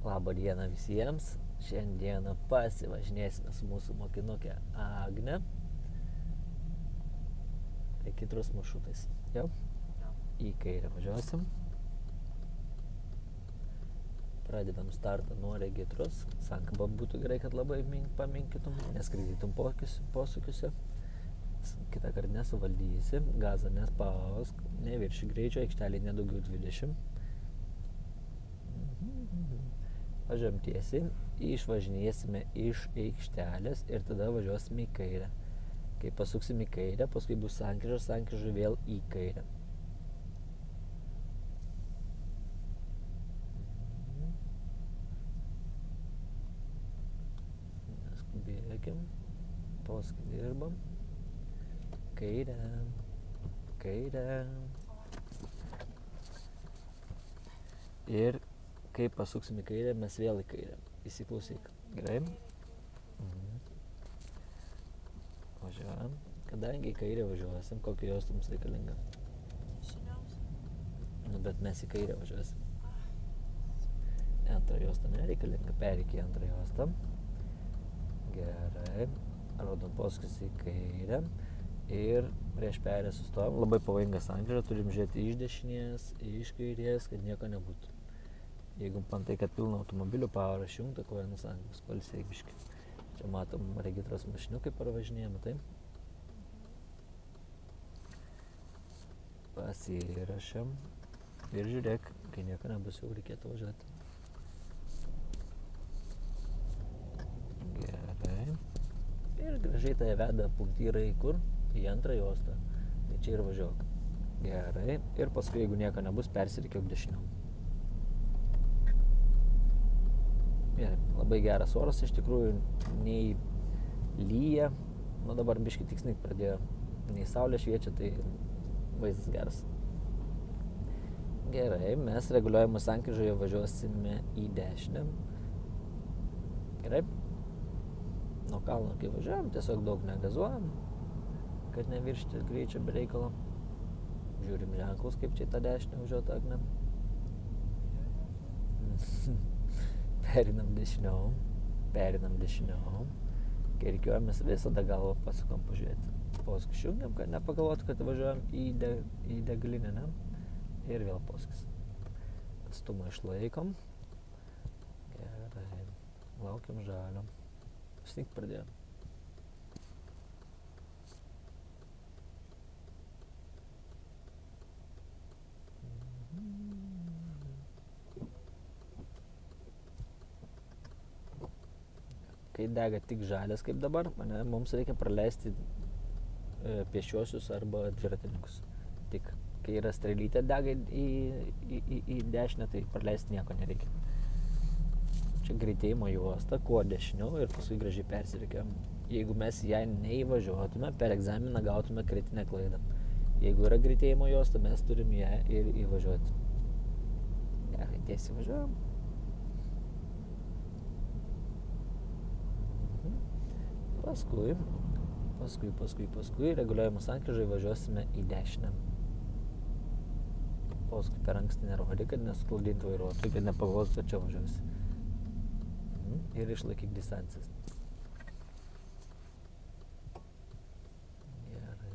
Labą dieną visiems. Šiandieną pasivažinėsime su mūsų mokinukė Agne. Regitros maršrutais. Jau? Į kairę važiuosim. Pradedam startą nuo Regitros. Sankaba būtų gerai, kad labai paminkytum, neskraidytum posūkiuose. Kitą kartą nesuvaldysi, gazą nespausk, nevirši greičio, aikštelė nedaugiau 20. Važiuojam tiesiai, išvažinėsime iš aikštelės ir tada važiuosime į kairę. Kai pasuksim į kairę, paskui bus sankryža vėl į kairę. Skubėkim, paskui dirbam. Kairę, kairę. Ir kai pasuksim į kairę, mes vėl į kairę. Įsiklausyk. Gerai? Važiuojam. Kadangi į kairę važiuosim, kokį juostą mums reikalinga? Nu, bet mes į kairę važiuosim. Antrą juostą nereikalinga. Pereik į antrą juostą. Gerai. Rodom posūkis į kairę. Ir prieš perę sustojam. Labai pavojinga sankryža. Turim žiūrėti iš dešinės, iš kairės, kad nieko nebūtų. Jeigu pantai, kad pilna automobilių, pavarą išjungta, koja nusankys, palsėk biškį. Čia matom Regitros mašiniukai parvažinėjame, taip? Pasirašėm. Ir žiūrėk, kai nieko nebus, jau reikėtų važiuoti. Gerai. Ir gražiai tai veda punktyrai kur? Į antrą juostą. Tai čia ir važiuok. Gerai. Ir paskui, jeigu nieko nebus, persirikiok dešiniau. Gerai, labai geras oras, iš tikrųjų nei lyja, nu dabar biškį tik snigt pradėjo, nei saulė šviečia, tai vaizdas geras. Gerai, mes reguliuojamą sankryžoje važiuosime į dešinę. Gerai, nuo kalno kai važiuojam, tiesiog daug negazuojam, kad neviršti greičio be reikalo. Žiūrim ženklus, kaip čia į tą dešinę važiuoti, Agne. Perinam dešiniau. Kai reikiuojamės, visada galvą pasukam pažiūrėti. Posūkį šungiam, kad nepagalvotų, kad važiuojam į degalinę, ne? Ir vėl posūkis. Atstumą išlaikom. Gerai. Laukiam žalio. Snigt pradėjom. Kai dega tik žalias kaip dabar, mums reikia praleisti pėsčiuosius arba dviratininkus. Tik kai yra strėlytė dega į dešinę, tai praleisti nieko nereikia. Čia greitėjimo juosta, kuo dešiniau ir paskui gražiai persirikiam. Jeigu mes ją neįvažiuotume, per egzaminą gautume kritinę klaidą. Jeigu yra greitėjimo juosta, mes turim ją ir įvažiuoti. Gerai, tiesiai važiuojam. Paskui reguliuojamą sankryžą važiuosime į dešinę. Paskui per anksti nerodė, kad nesklaudintų vairuotojų, kad nepagalvotų, kad čia važiuosi. Ir išlaikyk distancijas. Gerai.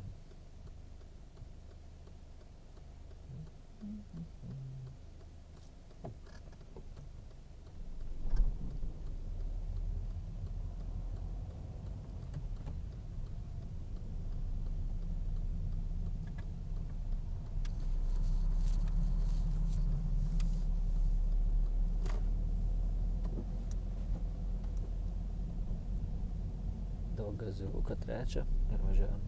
Gaziuką trečią ir važiuojam.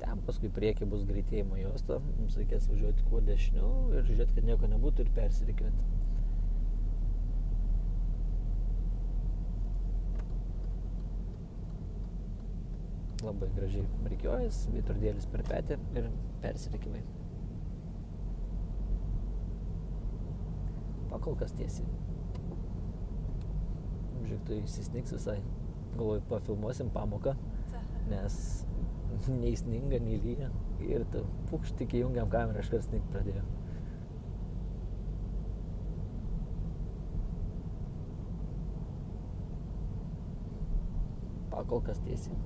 Ten paskui priekį bus greitėjimo juosta, mums reikės važiuoti kuo dešiniau ir žiūrėti, kad nieko nebūtų ir persirikiuoti. Labai gražiai rikiuojas, veidrodėlis per petį ir persirikimai. Kol kas tiesiai. Žiūrėk, tu įsisnigs visai. Galvoju, pafilmuosim pamoką, nes nei sninga, nei lyja. Ir pukšt, tik įjungiam kamerą, kažkas snigt pradėjo. Pakol kas tiesiai.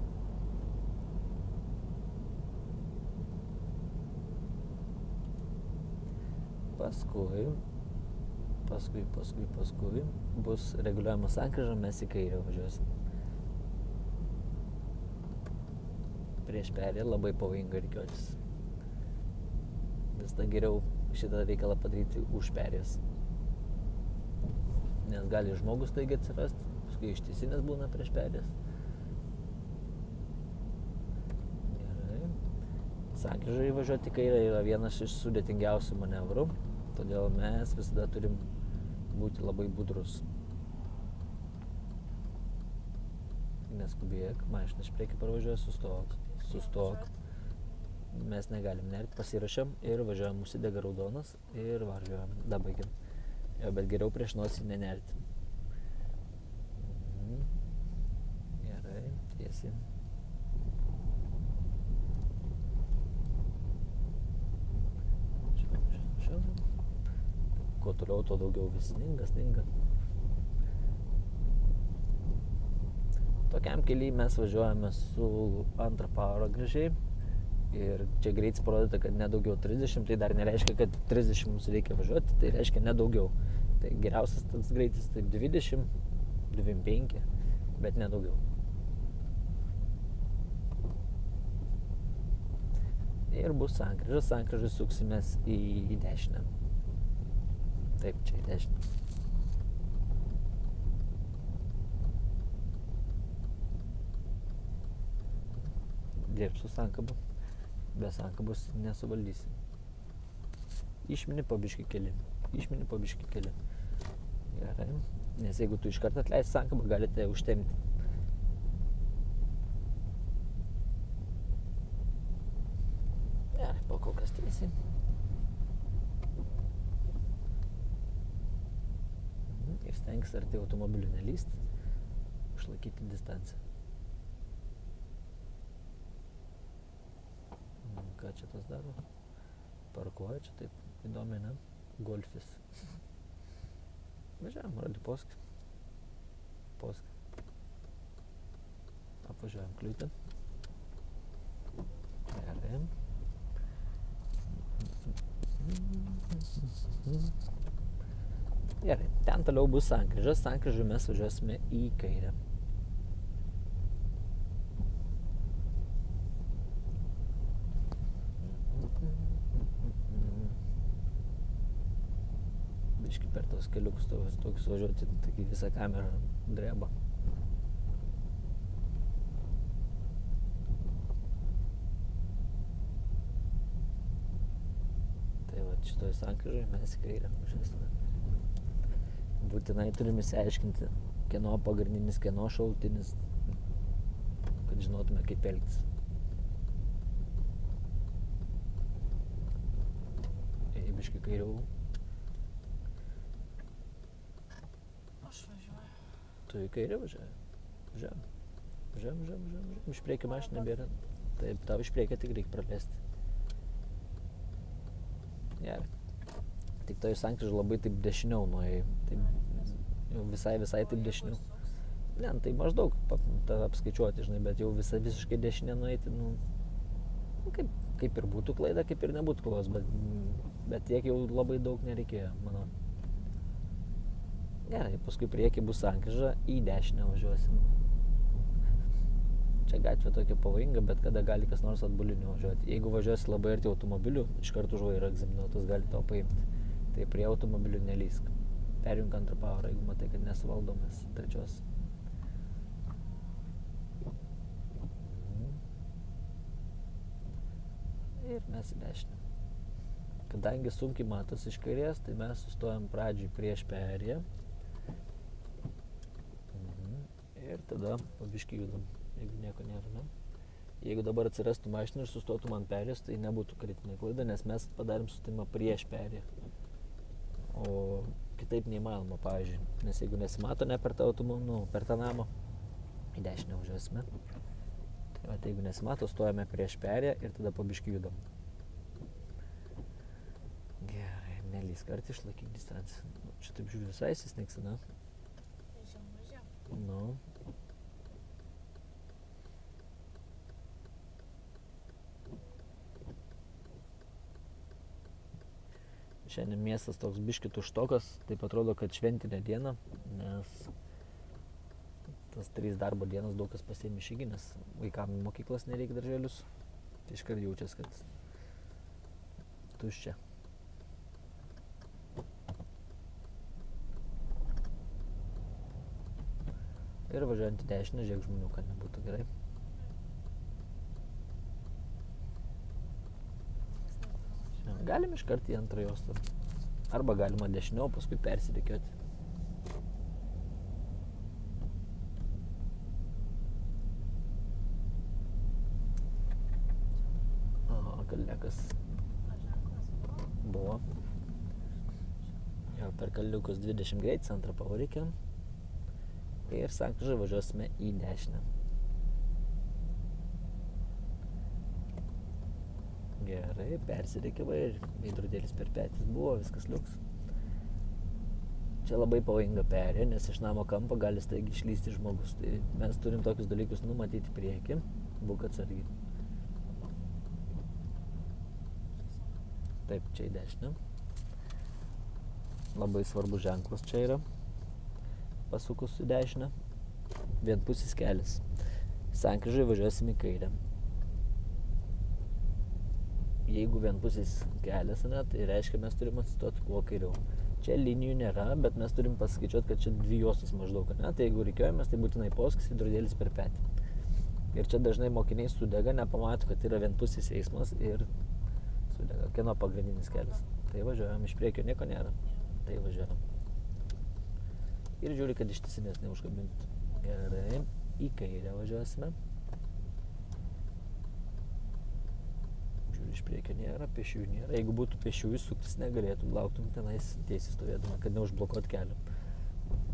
Paskui bus reguliuojama sankryža, mes į kairę važiuosim. Prieš perėją labai pavojinga rikiuotis. Visada geriau šitą reikalą padaryti už perėjos. Nes gali žmogus taigi atsirasti, paskui ištisinės būna prieš perėjas. Gerai. Sankryžai važiuoti į kairę yra vienas iš sudėtingiausių manevrų, todėl mes visada turim būti labai budrus. Neskubėk, mašina iš priekį parvažiuoja, sustok. Mes negalim nerti, pasirašėm ir važiuojam, užsidega raudonas ir važiuojam, dabaigiam. Bet geriau prieš nosį nenerti. Gerai, tiesiai. Žiūrėjau. Kuo toliau, tuo daugiau vis sninga. Tokiam keliui mes važiuojame su antrą parą gražiai. Ir čia greitis parodyta, kad nedaugiau 30, tai dar nereiškia, kad 30 mums reikia važiuoti, tai reiškia nedaugiau. Tai geriausias tas greitis tai 20, 25, bet nedaugiau. Ir bus sankryža, sankryžai suksimės į dešinę. Taip, čia į dešinę. Dirbs su sankabu. Be sankabos nesuvaldysi. Išmini pabiškį keli. Gerai. Nes jeigu tu iš karto atleisi sankabą, galite užtemti. Gerai, pakol kas tiesiai. Ir stenkis arti automobilių nelysti, išlaikyti distanciją. Ką čia tas daro? Parkuoja čia taip įdomiai, ne? Golfis. Važiuojam, radi poską. Apvažiuojam kliūtę. Gerai. Gerai, ten toliau bus sankryža. Sankryžai mes važiuosime į kairę. Biški per tos keliukus tokius važiuoti, taigi visą kamerą dreba. Tai va, šitoj sankryžai mes į kairę važiuosime. Būtinai turim įsiaiškinti, kieno pagrindinis, kieno šalutinis, kad žinotume, kaip elgtis. Biški kairiau. Aš važiuoju. Tu į kairę važiuoji? Važiuojam. Iš priekio mašina nebėra. Taip, tau iš priekio tik reikia praleisti. Gerai. Tik toj sankryžai labai taip dešiniau nuėjai. Taip, jau visai taip dešiniau. Ne, tai maždaug apskaičiuoti, žinai, bet jau visiškai dešinė nueiti, kaip ir būtų klaida, kaip ir nebūtų klaidos, bet tiek jau labai daug nereikėjo, manau. Gerai, paskui priekį bus sankryža, į dešinę važiuosim. Čia gatvė tokia pavojinga, bet kada gali kas nors atbuliniu važiuoti. Jeigu važiuosi labai arti automobilių, iš karto už vairo egzaminuotas gali to paimti. Tai prie automobilių nelysk. Perjunk antrą pavarą, jeigu matai, kad nesuvaldomas trečios. Ir mes į dešinę. Kadangi sunkiai matosi iš kairės, tai mes sustojam pradžiai prieš perėją. Ir tada pabiškį judam, jeigu nieko nėra, ne? Jeigu dabar atsirastų mašina ir sustotų man perėjos, tai nebūtų kritinė klaida, nes mes padarėm sustojimą prieš perėją. O kitaip neįmanoma, pavyzdžiui, nes jeigu nesimato ne per tą automobilį, per tą namą, į dešinę važiuosime. O tai jeigu nesimato, stojame prieš perėją ir tada po biškį judam. Gerai, nelys kartą išlaikyk distanciją. Čia taip žiūriu visai įsisniks, ne? Mažiau. Nu. Šiandien miestas toks biškį tuštokas, taip atrodo, kad šventinė diena, nes tas 3 darbo dienas daug kas pasiėmė išeigį, nes vaikam į mokyklas nereikia darželius. Tai iškart jaučias, kad tuščia. Ir važiuojant į dešinę, žiūrėk žmonių, kad nebūtų gerai. Galim iškart į antrą juostą. Arba galima dešiniau, paskui persirikiuoti. Kalniukas buvo. Jau per Kalniukus 20 greitis, antrą pavarykiam. Ir sankryžą važiuosime į dešinę. Gerai, persirikiavai ir veidrodėlis per petys buvo, viskas liuks. Čia labai pavojinga perėja, nes iš namo kampo gali staigiai išlysti žmogus. Tai mes turim tokius dalykus numatyti priekį, būk atsargiai. Taip, čia į dešinę. Labai svarbus ženklas čia yra. Pasukus į dešinę. Vienpusis kelias. Sankryžai važiuosim į kairę. Jeigu vienpusis kelias, ne, tai reiškia, mes turim atsistoti kuo kairiau. Čia linijų nėra, bet mes turim paskaičiuoti, kad čia 2 juostos maždaug. Ne? Tai jeigu reikiuojamės, tai būtinai posūkis, veidrodėlis per petį. Ir čia dažnai mokiniai sudega, nepamato, kad yra vienpusis eismas ir sudega. Kieno pagrindinis kelias. Tai važiuojam, iš priekio nieko nėra. Tai važiuojam. Ir žiūri, kad ištisinės neužkabintų. Gerai, į kairę važiuosime. Iš priekio nėra, pešiųjų nėra. Jeigu būtų pešiųjų, suktis negalėtum, lauktum tenais tiesiai stovėdama, kad neužblokuot kelią.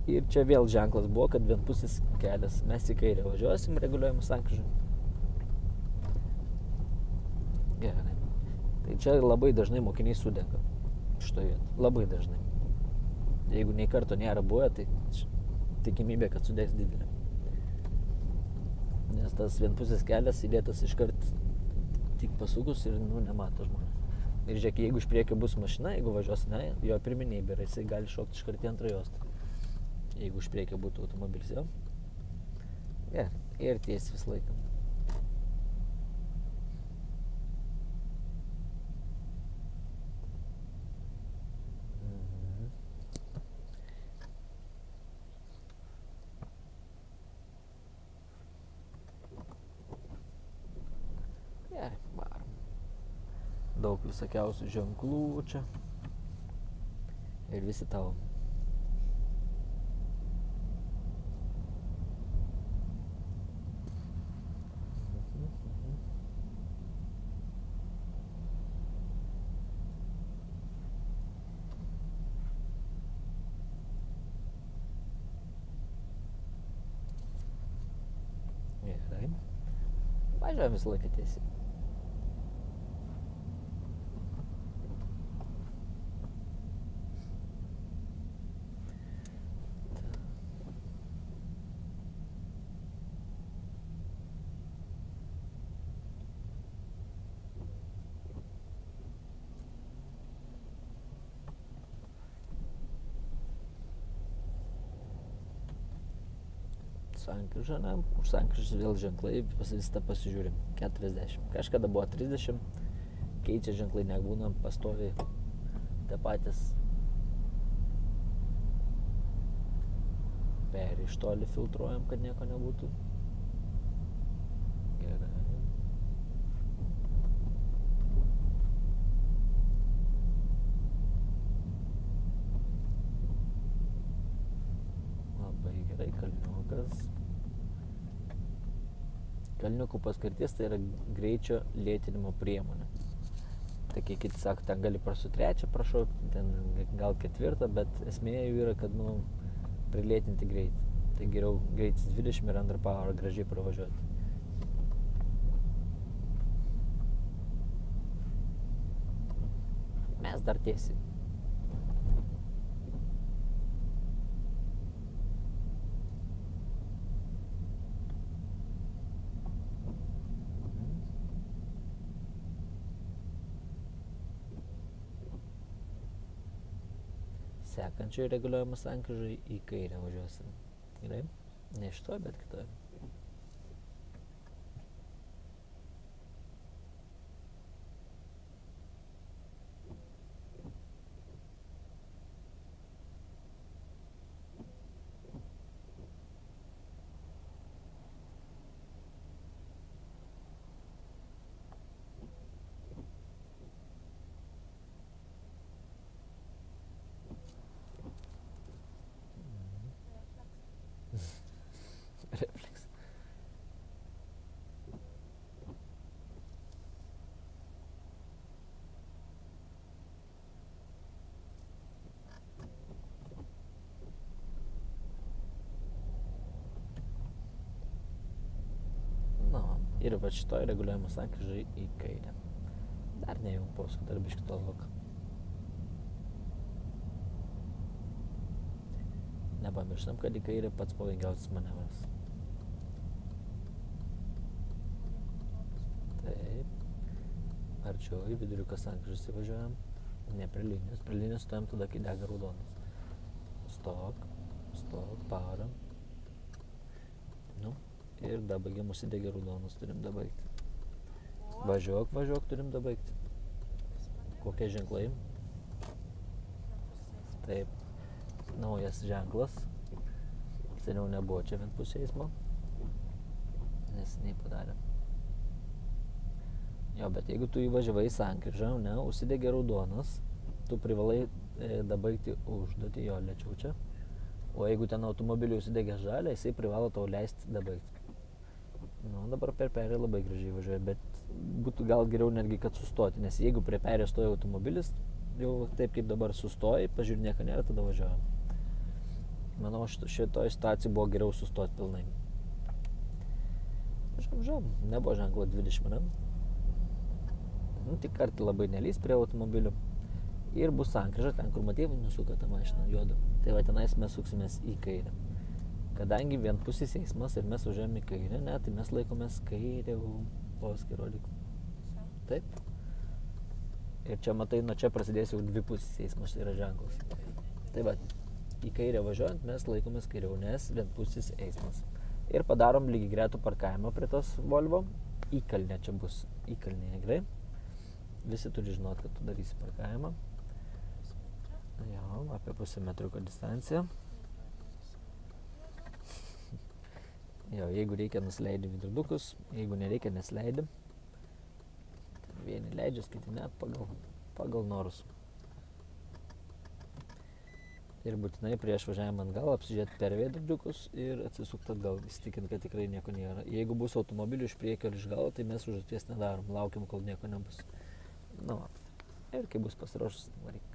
Ir čia vėl ženklas buvo, kad vienpusis kelias. Mes į kairę važiuosim, reguliuojam sankryžą. Gerai. Tai čia labai dažnai mokiniai sudega. Šitoje vietoje. Labai dažnai. Jeigu nei karto nėra buvę, tai tikimybė, kad sudegs didelė. Nes tas vienpusis kelias įdėtas iškart tik pasukus ir nemato žmonės. Ir žiūrėk, jeigu iš priekio bus mašina, jeigu važiuos, ne, jo pirminybė yra, jisai gali šokti iškart į antrą juostą. Jeigu iš priekio būtų automobilis, jo. Ir tiesiai visą laiką. Daug visokiausių ženklų čia. Ir visi tavo. Gerai. Važiuojam visą laiką tiesiai. Sankryža, ne, už sankryžos vėl ženklai, visą pasižiūrim, 40. Kažkada buvo 30, keičia ženklai, nebūna pastoviai tie patys. Per iš toli filtruojam, kad nieko nebūtų. Gerai. Labai gerai, Kalniukas. Kalniukų paskirtis tai yra greičio lėtinimo priemonė. Tai kai kiti sako, ten gali prasu 3 prašaukti, ten gal 4, bet esmė jų yra, kad prilėtinti greitį. Tai geriau greitis 20 ir under power gražiai pravažiuoti. Mes dar tiesiai. Sekančioje reguliuojama sankryžoje į kairę važiuosim. Gerai? Ne šitoje, bet kitoje. Refleks. Ir va šitoje reguliuojama sankryžoje į kairę. Dar nejau posūkį, dar biškį tolok. Nepamirštam, kad į kairę pats pavojingiausias manevras. Taip. Arčiau į viduriuką sankryžos įvažiuojam. Ne prie linijos. Prie linijos stojam tada, kai dega raudonas. Stok, param. Nu. Ir dabaigiam, užsidegė raudonas, turim dabaigti. Važiuok, turim dabaigti. Kokie ženklai? Taip. Naujas ženklas. Seniau nebuvo čia vienpusio eismo. Neseniai padarė. Jo, bet jeigu tu įvažiavai į sankryžą, ne, užsidegė raudonas, tu privalai dabaigti užduotį, jo, lėčiau čia. O jeigu ten automobiliu užsidegė žalia, jisai privalo tau leisti dabaigti. Nu, dabar per perėją labai gražiai važiuoja, bet būtų gal geriau netgi, kad sustoti, nes jeigu prie perėjos stoja automobilis, jau taip kaip dabar sustoji, pažiūrė, nieko nėra, tada važiuojam. Manau, šitoje situacijoje buvo geriau sustoti pilnai. Žom, nebuvo ženklo 20 min. Nu, tik kartą labai nelys prie automobilių. Ir bus sankryža, ten kur matėjai, nusuka tą mašiną juodą. Tai va tenais mes suksimės į kairę. Kadangi vienpusis eismas ir mes važiuojam į kairę, ne, tai mes laikomės kairę posūkį rodyk. Taip. Ir čia matai, nuo čia prasidės jau dvipusis eismas, tai yra ženklas. Tai va, į kairę važiuojant mes laikomės kairiau, nes vienpusis eismas. Ir padarom lygiai gretų parkavimą prie tos Volvo. Įkalnė čia bus. Įkalnėje, gerai. Visi turi žinot, kad tu darysi parkavimą. Jo, apie pusę metriuko distanciją. Jo, jeigu reikia, nusileidi vidurdukus, jeigu nereikia, nesileidi. Vieni leidžia, kiti ne, pagal norus. Ir būtinai prieš važiavimą atgal apsižiūrėti per veidrodžiukus ir atsisukti atgal, įsitikint, kad tikrai nieko nėra. Jeigu bus automobilių iš priekio ir iš galo, tai mes užduoties nedarom, laukiam, kol nieko nebus. Nu, ir kai bus pasiruošus, varyk.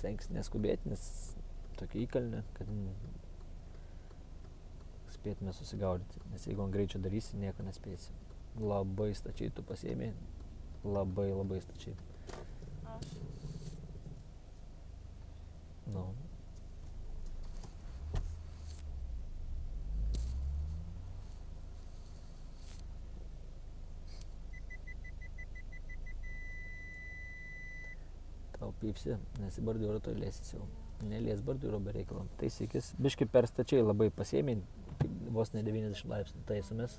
Stengs neskubėti, nes tokia įkalnė, kad spėtume susigaudyti. Nes jeigu ant greičio darysi, nieko nespėsi. Labai stačiai tu pasiėmė. Labai stačiai. Nu. Tau pypsi, nes į bordiūrą to lėsis jau. Nelies bordiūro be reikalo. Taisykis. Biškai per stačiai labai pasiėmė, vos ne 90 laipsnių taisomės.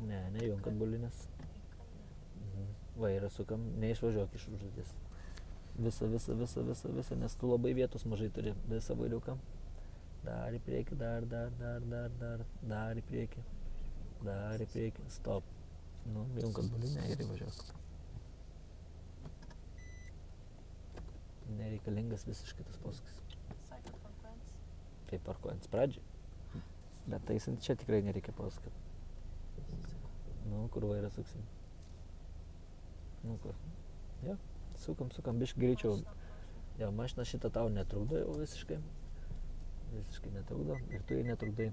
Ne, nejunk atbulinės. Vairą sukam, neišvažiuok iš užduoties. Visą, nes tu labai vietos mažai turi. Visą vairiuką. Dar į priekį, dar į priekį. Dar į priekį, stop. Nu, junk atbulinę ir įvažiuok. Nereikalingas visiškai tas posūkis. Sakėt parkuojant? Tai parkuojant pradžiai. Bet taisant čia tikrai nereikia posūkio. Nu, kur vairą suksim. Nu, kur. Jo, sukam, biškai greičiau. Jo, mašina šitą tau netrukdo jau visiškai. Visiškai netrukdo. Ir tu jai netrukdai.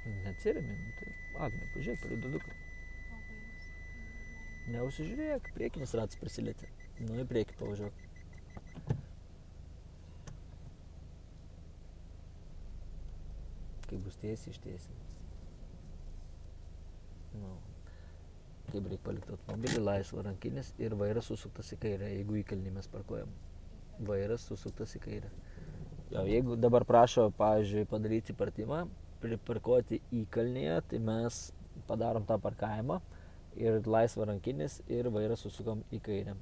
Neatsiremi, nu, tai Agne, pažiūrėk per viduduką. O vairas? Neusižiūrėk, priekinis ratas prisilietė. Nu, į priekį pavažiuok. Kai bus tiesiai, ištiesiai. Nu, kaip reikia palikti automobilį, laisvą rankinis ir vairas susuktas į kairę, jeigu įkalnį mes parkuojam. Vairas susuktas į kairę. Jo, jeigu dabar prašo, pavyzdžiui, padaryti partimą, priparkuoti įkalnėje, tai mes padarom tą parkavimą ir laisvą rankinis ir vairas susukam į kairę.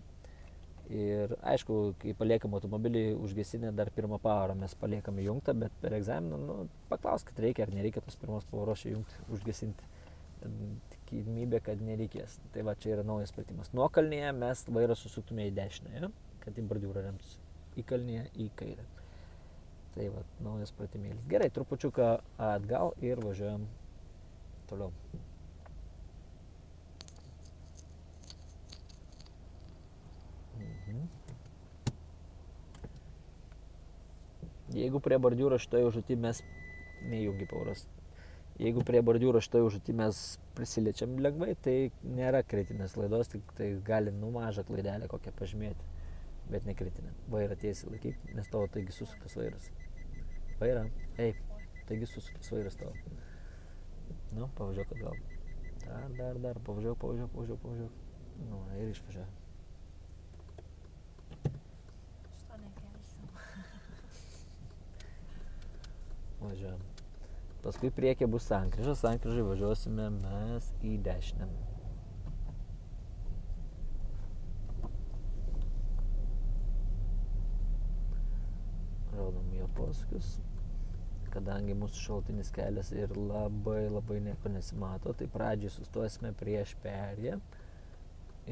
Ir aišku, kai paliekam automobilį užgesinę dar pirmą pavarą, mes paliekam įjungtą, bet per egzaminą, nu, paklauskit, reikia ar nereikia tos pirmos pavaros įjungti, užgesinti. Tikimybė, kad nereikės. Tai va, čia yra naujas pratimas. Nuokalnėje mes vairą susuktume į dešinę, ja? Kad į bordiūrą remtųsi. Įkalnėje į kairę. Tai va, naujas pratimėlis. Gerai, trupučiuką atgal ir važiuojam toliau. Jeigu prie bordiūro šitoje užduotį mes neįjungi pavaros. Jeigu prie bordiūro šitoje užduotį mes prisiliečiam lengvai, tai nėra kritinės klaidos, tik tai gali mažą klaidelę kokią pažymėti, bet ne kritinę. Vairą tiesiai laikyk, nes tavo taigi susuktas vairas. Vairą, eik, taigi susuktas vairas tavo. Nu, pavažiuok atgal. Dar, pavažiuok. Nu, ir išvažiuoja. Šito nekelsim. Važiuojam. Paskui priekė bus sankryža, sankryžai važiuosime mes į dešinę. Rodom jo posūkius. Kadangi mūsų šaltinis kelias ir labai nieko nesimato, tai pradžiai sustosime prieš perėją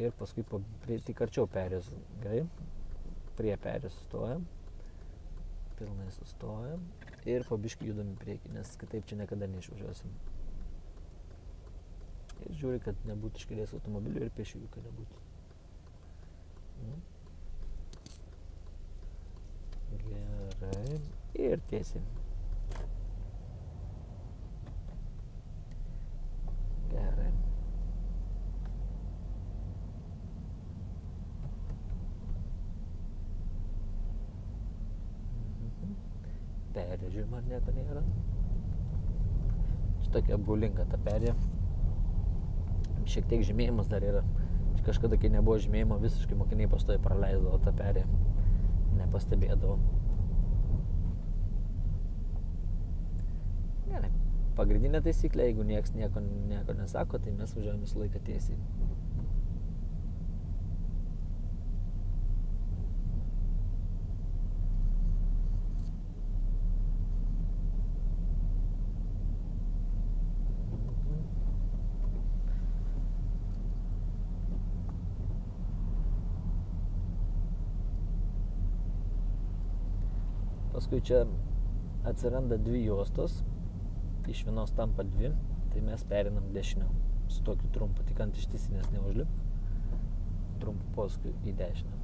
ir paskui tik arčiau perėjos. Gerai? Prie perėjos sustojam. Pilnai sustojam. Ir po biškį judam į priekį, nes kitaip čia niekada neišvažiuosim. Ir žiūri, kad nebūtų iškėlės automobilių ir pėsčiųjų, kad nebūtų. Gerai. Ir tiesiai. Gerai. Perėja, žiūrėjom, ar nieko nėra. Šitokia apgaulinga ta perėja. Šiek tiek žymėjimas dar yra. Kažkada, kai nebuvo žymėjimo, visiškai mokiniai pastoji praleisdavo tą perėją. Nepastebėdavo. Gerai. Pagrindinė taisyklė, jeigu nieks nieko nesako, tai mes važiuojame visą laiką tiesiai. Paskui čia atsiranda dvi juostos, iš vienos tampa dvi, tai mes perinam dešinę su tokiu trumpu, tik ant ištisinės neužlipk, trumpu posūkiu į dešinę.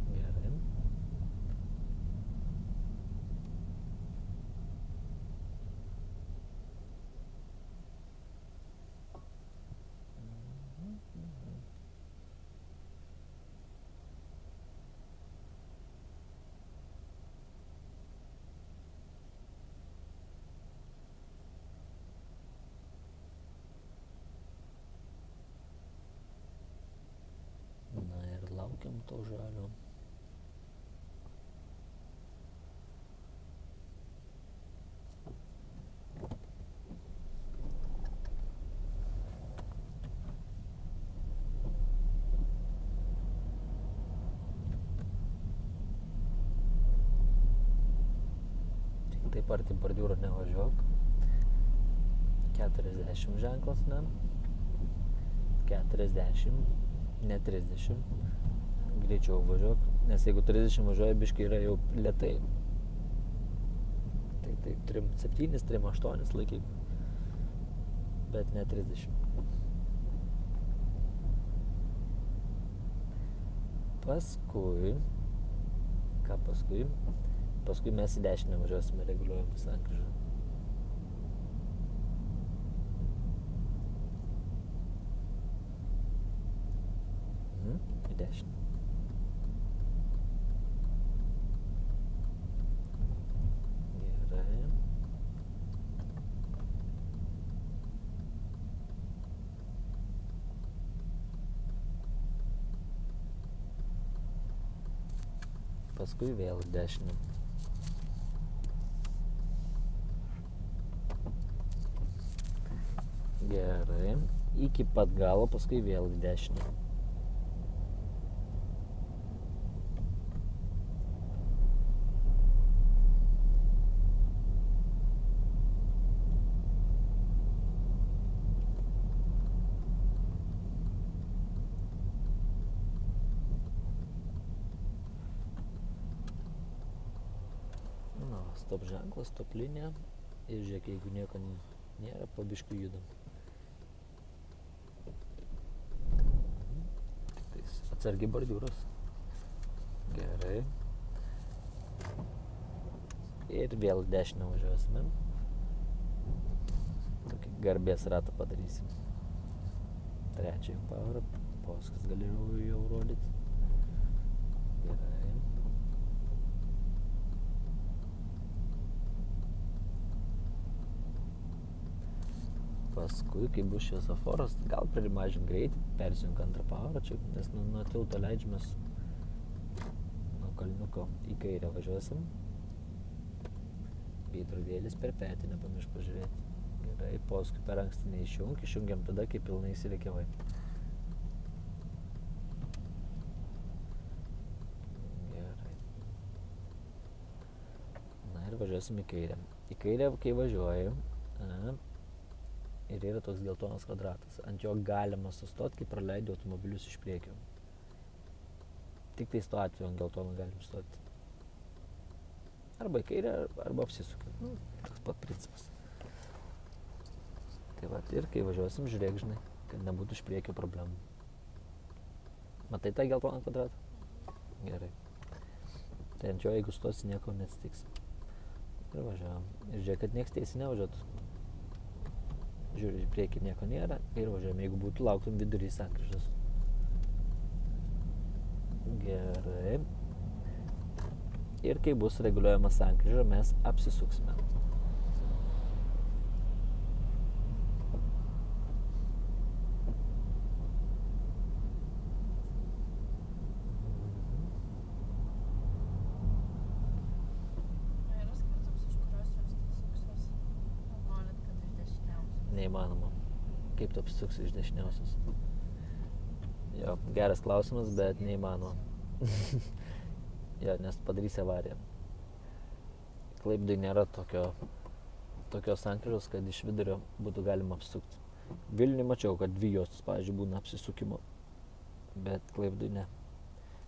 Gerai. Laukiam to žalio. Tik taip arti bordiūro nevažiuok. 40 ženklas, ne? 40, ne 30. Greičiau važiuok, nes jeigu 30 važiuoja, biškai yra jau lėtai. Tai 3.7, 3.8 laikyk, bet ne 30. Paskui, ką paskui? Paskui mes į dešinę važiuosime reguliuojamą sankryžą. Paskui vėl į dešinę. Gerai. Iki pat galo, paskui vėl į dešinę. Stop ženklas, stop linija. Ir žiūrėk, jeigu nieko nėra, pabiškiu judam. Atsargiai bordiūras. Gerai. Ir vėl dešinę važiuosime. Tokį garbės ratą padarysim. Trečiąjį pavarą. Poskas galiu jau rodyti. Gerai. Paskui, kai bus šviesoforas, gal primažink greitį, persijunk antrą pavarą čia, nes nuo tilto leidžiamės nuo kalniuko į kairę važiuosim. Veidrodėlis per petį, nepamiršk pažiūrėti. Gerai, paskui per anksti išjungiam tada, kai pilnai įsirikiavai. Gerai. Na ir važiuosim į kairę. Į kairę, kai važiuoji, ir yra toks geltonas kvadratas. Ant jo galima sustoti, kai praleidi automobilius iš priekio. Tik tais tuo atveju ant geltono galim stoti. Arba į kairę, arba apsisukti. Toks pat principas. Tai va, ir kai važiuosim, žiūrėk, žinai, kad nebūtų iš priekio problemų. Matai tą geltoną kvadratą? Gerai. Tai ant jo, jeigu stosi, nieko neatsitiks. Ir važiuojam. Ir žiūrėk, kad nieks teisį nevažiuotų. Žiūrėjau, į priekį nieko nėra ir važiuojame, jeigu būtų, lauktum vidury sankryžos. Gerai. Ir kai bus reguliuojama sankryža, mes apsisuksime. Neįmanoma. Kaip tu apsisuksi iš dešiniausios? Jo, geras klausimas, bet neįmanoma. Jo, nes padarysi avariją. Klaipėdoj nėra tokios sankryžos, kad iš vidurio būtų galima apsisukti. Vilniuje mačiau, kad 2 juostos, pavyzdžiui, būna apsisukimo, bet Klaipėdoj ne.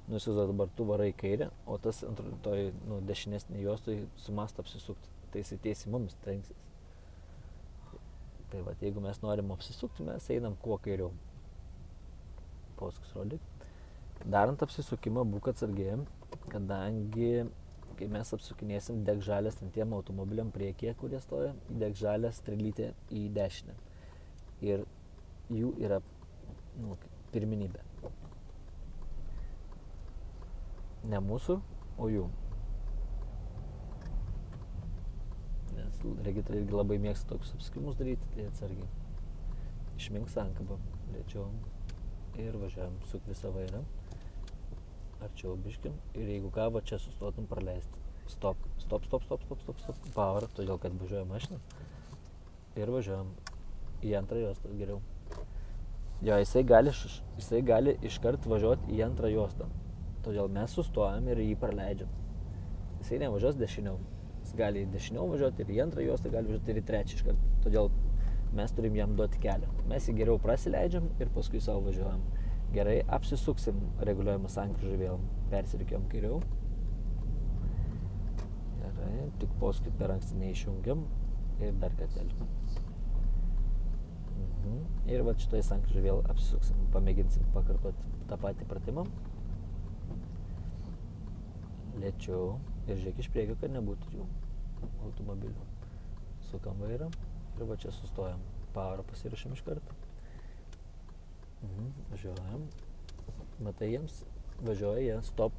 Įsivaizduok, dabar tu varai į kairę, o tas toj dešinesnė juostoj sumąsto apsisukti. Tai jisai tiesiai mums trenksis. Tai va, jeigu mes norim apsisukti, mes einam kuo kairiau. Poskus rodyk. Darant apsisukimą, būk atsargiai, kadangi, kai mes apsukinėsim, deg žalias tiem automobiliam priekyje, kurie stoja, deg žalias strėlytė į dešinę. Ir jų yra pirmenybė. Ne mūsų, o jų. Nes regitra irgi labai mėgsta tokius apsukimus daryti, tai atsargiai. Išmink sankabą, lėčiau ir važiuojam, suk visą vairą. Arčiau biškim ir jeigu ką, va čia sustotum praleisti. Stop. Power, todėl kad važiuoja mašina. Ir važiuojam į antrą juostą geriau. Jo, jisai gali iškart važiuoti į antrą juostą. Todėl mes sustojam ir jį praleidžiam. Jisai nevažiuos dešiniau. Jis gali į dešiniau važiuoti ir į antrą juostą gali važiuoti ir į trečią iškart. Todėl mes turim jam duoti kelią. Mes jį geriau prasileidžiam ir paskui savo važiuojam. Gerai, apsisuksim reguliuojamą sankryžą vėl. Persirikiam kairiau. Gerai, tik paskui per anksti neišjungiam ir dar kartelį. Ir va šitoj sankryžą vėl apsisuksim. Pamėginsim pakartoti tą patį pratimą. Lėčiau ir žiūrėk iš priekio, kad nebūtų jų automobilių. Sukam vairą ir va čia sustojam. Powerą pasirašym iš karto. Važiuojam. Matai jiems, važiuoja jie, stop.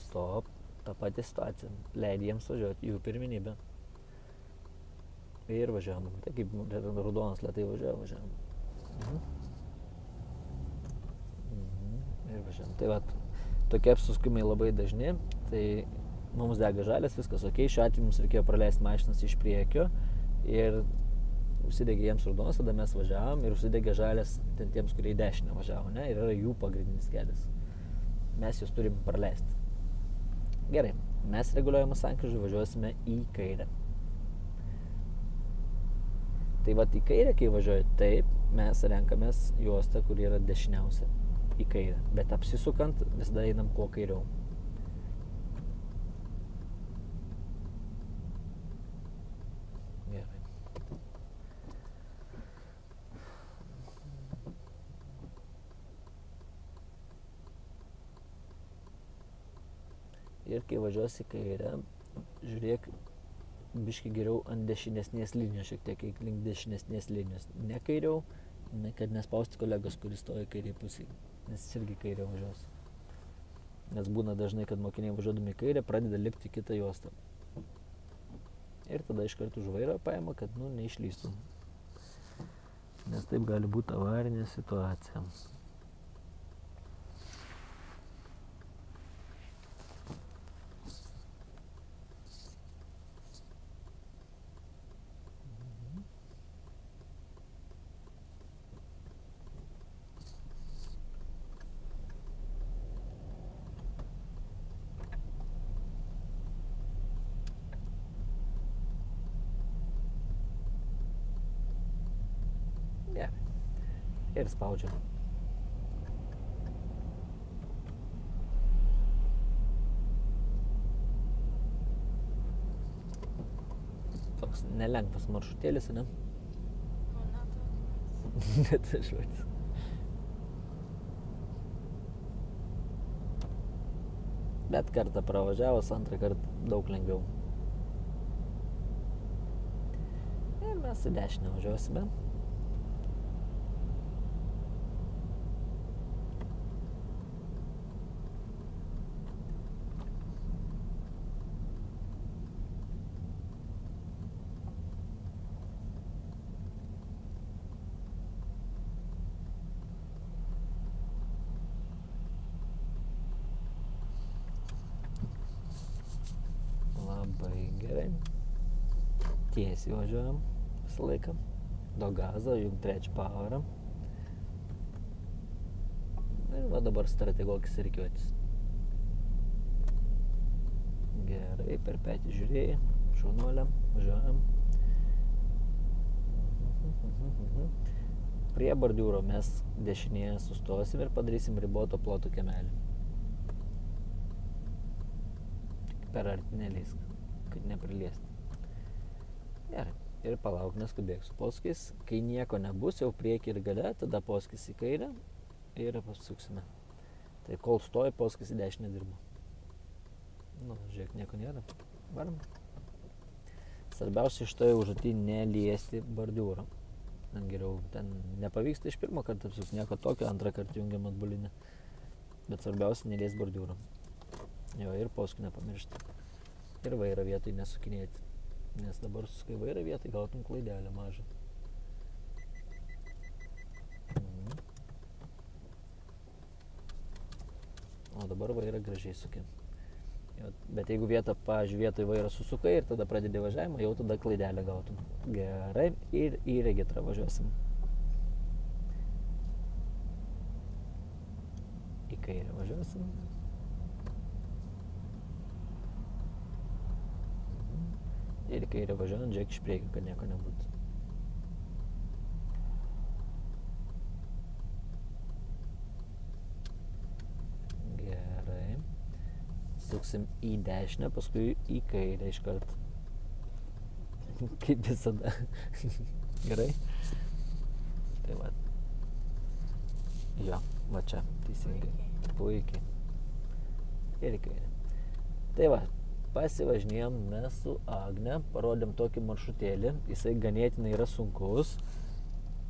Stop. Ta pati situacija. Leidi jiems važiuoti, jų pirmenybė. Ir važiuojam. Tai kaip raudonas lėtai važiuojam. Ir važiuojam. Tai va, tokie apsisukimai labai dažni, tai mums dega žalias, viskas ok, šiuo atveju mums reikėjo praleisti mašinas iš priekio ir užsidegė jiems raudonas, tada mes važiavom ir užsidegė žalias ten tiems, kurie į dešinę važiavo, ne, ir yra jų pagrindinis kelias. Mes juos turim praleisti. Gerai, mes reguliuojamą sankryžą važiuosime į kairę. Tai vat į kairę, kai važiuoju, taip, mes renkamės juostą, kur yra dešiniausia į kairę, bet apsisukant visada einam kuo kairiau. Gerai. Ir kai važiuosi į kairę, žiūrėk, biški geriau ant dešinesnės linijos, šiek tiek link dešinesnės linijos. Ne kairiau, kad nespausti kolegos, kuris stoja kairiai pusėje, nes jis irgi kairė važiuos. Nes būna dažnai, kad mokiniai važiuodami į kairę pradeda lipti kitą juostą. Ir tada iš karto už vairo paima, kad neišlystų. Nes taip gali būti avarinė situacija. Ir spaudžiam. Toks nelengvas maršrutėlis, ne? O, neatvažiuosi. Neatvažiuotis. Bet kartą pravažiavus, antrą kartą daug lengviau. Ir mes į dešinę važiuosime. Labai gerai. Tiesiai važiuojam visą laiką. Do gazo, jung trečią pavarą. Ir va dabar strateguokis rikiuotis. Gerai, per petį žiūrėjai, šaunuolę, važiuojam. Prie bordiūro mes dešinėje sustosim ir padarysim riboto ploto kiemelį. Per arti nelįsk, kad nepriliesti. Gerai. Ir palauk, neskubėk su posūkiais. Kai nieko nebus, jau priekį ir gale, tada posūkis į kairę ir pasuksime. Tai kol stoji, posūkis į dešinę dirba. Nu, žiūrėk, nieko nėra. Varam. Svarbiausia iš toje užduotį neliesti bordiūro. Geriau ten nepavyksta iš pirmo karto apsukti, nieko tokio, antrą kartą jungiam atbulinę. Bet svarbiausia neliesti bordiūro. Jo, ir posūkį nepamiršti. Ir vairą vietoj nesukinėti. Nes dabar susukai vairą vietoj, gautum klaidelę mažą. O dabar vairą gražiai suki. Bet jeigu vietą, pavyzdžiui, vietoj vairą susukai ir tada pradedi važiavimą, jau tada klaidelę gautum. Gerai, ir į regitrą važiuosim. Į kairę važiuosim. Ir į kairę važiuojant, žiūrėk iš priekio, kad nieko nebūtų. Gerai. Suksim į dešinę, paskui į kairę iš karto. Kaip visada. Gerai? Tai va. Jo, va čia, teisingai. Puikiai. Ir į kairę. Tai va. Pasivažinėjom mes su Agne, parodėm tokį maršrutėlį, jisai ganėtinai yra sunkus,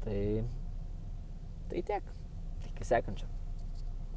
tai tiek, iki sekančio.